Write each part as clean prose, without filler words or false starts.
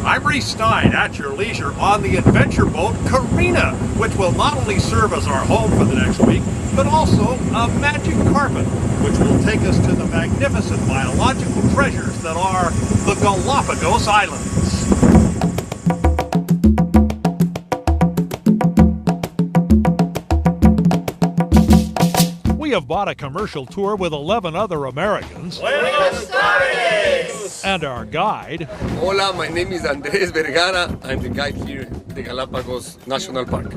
I'm Reese Stein at your leisure on the adventure boat Carina, which will not only serve as our home for the next week, but also a magic carpet, which will take us to the magnificent biological treasures that are the Galapagos Islands. We have bought a commercial tour with 11 other Americans. Buenos tardes! And our guide. Hola, my name is Andres Vergara. I'm the guide here at the Galapagos National Park.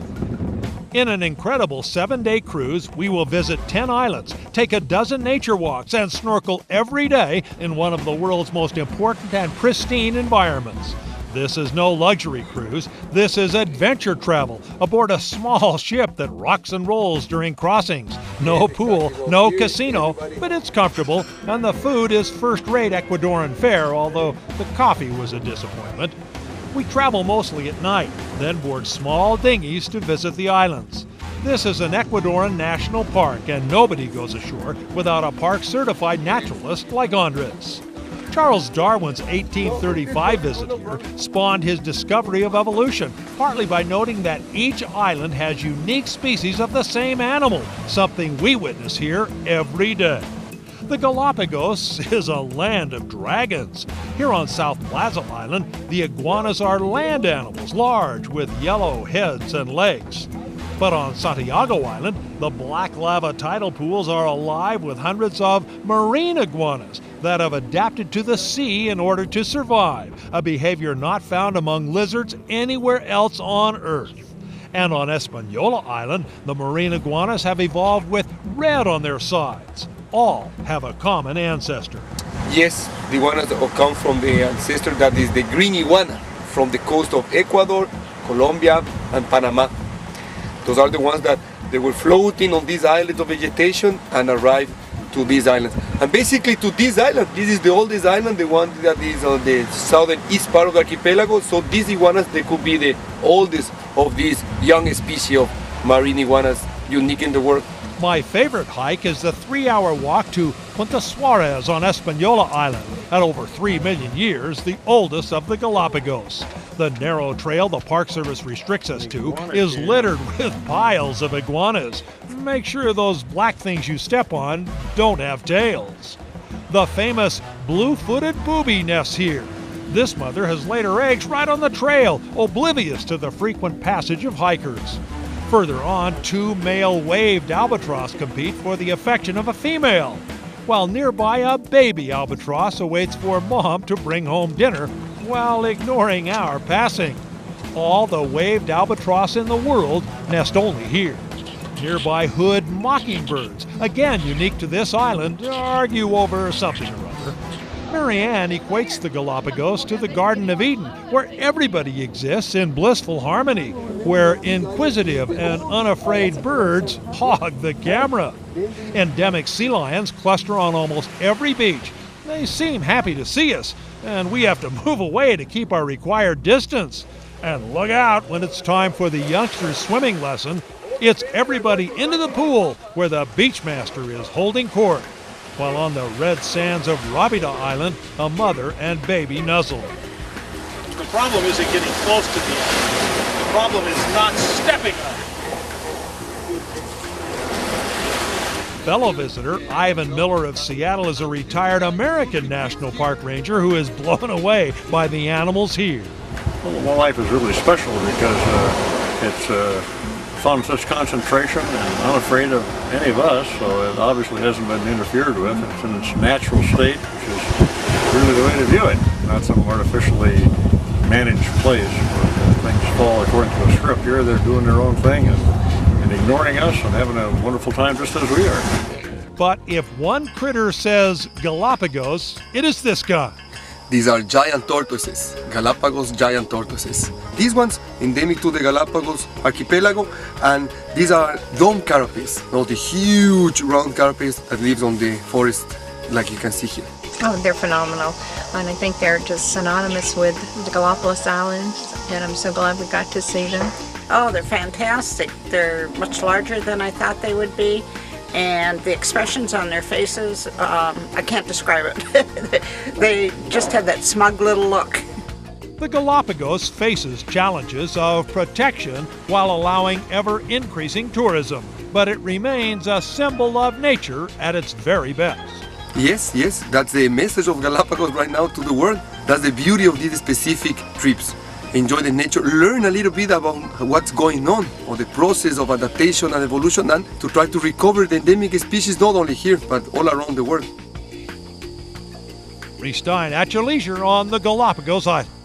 In an incredible 7-day cruise, we will visit 10 islands, take a dozen nature walks, and snorkel every day in one of the world's most important and pristine environments. This is no luxury cruise. This is adventure travel aboard a small ship that rocks and rolls during crossings. No pool, no casino, but it's comfortable, and the food is first-rate Ecuadorian fare, although the coffee was a disappointment. We travel mostly at night, then board small dinghies to visit the islands. This is an Ecuadorian national park, and nobody goes ashore without a park-certified naturalist like Andres. Charles Darwin's 1835 visit here spawned his discovery of evolution, partly by noting that each island has unique species of the same animal, something we witness here every day. The Galapagos is a land of dragons. Here on South Plaza Island, the iguanas are land animals, large with yellow heads and legs. But on Santiago Island, the black lava tidal pools are alive with hundreds of marine iguanas that have adapted to the sea in order to survive, a behavior not found among lizards anywhere else on Earth. And on Española Island, the marine iguanas have evolved with red on their sides. All have a common ancestor. Yes, the iguanas come from the ancestor that is the green iguana from the coast of Ecuador, Colombia, and Panama. Those are the ones that they were floating on these islands of vegetation and arrived to these islands. And basically to this island, this is the oldest island, the one that is on the southern east part of the archipelago. So these iguanas, they could be the oldest of these young species of marine iguanas, unique in the world. My favorite hike is the 3-hour walk to Punta Suarez on Española Island, at over 3 million years, the oldest of the Galapagos. The narrow trail the Park Service restricts us to is littered with piles of iguanas. Make sure those black things you step on don't have tails. The famous blue-footed booby nests here. This mother has laid her eggs right on the trail, oblivious to the frequent passage of hikers. Further on, 2 male waved albatross compete for the affection of a female, while nearby a baby albatross awaits for mom to bring home dinner while ignoring our passing. All the waved albatross in the world nest only here. Nearby hood mockingbirds, again unique to this island, argue over something or other. Marianne equates the Galapagos to the Garden of Eden, where everybody exists in blissful harmony, where inquisitive and unafraid birds hog the camera. Endemic sea lions cluster on almost every beach. They seem happy to see us, and we have to move away to keep our required distance. And look out when it's time for the youngsters' swimming lesson. It's everybody into the pool where the beachmaster is holding court, while on the red sands of Rabida Island, a mother and baby nuzzle. The problem isn't getting close to the end. The problem is not stepping on it. Fellow visitor Ivan Miller of Seattle is a retired American National Park Ranger who is blown away by the animals here. Well, wildlife is really special because it's found such concentration and unafraid of any of us, so it obviously hasn't been interfered with. It's in its natural state, which is really the way to view it, not some artificially managed place where things fall according to a script. Here they're doing their own thing and ignoring us and having a wonderful time just as we are. But if one critter says Galapagos, it is this guy. These are giant tortoises, Galapagos giant tortoises. These ones endemic to the Galapagos archipelago, and these are dome carapace, the huge round carapace that lives on the forest like you can see here. Oh, they're phenomenal, and I think they're just synonymous with the Galapagos Islands, and I'm so glad we got to see them. Oh, they're fantastic. They're much larger than I thought they would be. And the expressions on their faces, I can't describe it. They just have that smug little look. The Galapagos faces challenges of protection while allowing ever-increasing tourism, but it remains a symbol of nature at its very best. Yes, that's the message of Galapagos right now to the world. That's the beauty of these specific trips. Enjoy the nature, learn a little bit about what's going on, or the process of adaptation and evolution, and to try to recover the endemic species not only here, but all around the world. Reese Stein at your leisure on the Galapagos Islands.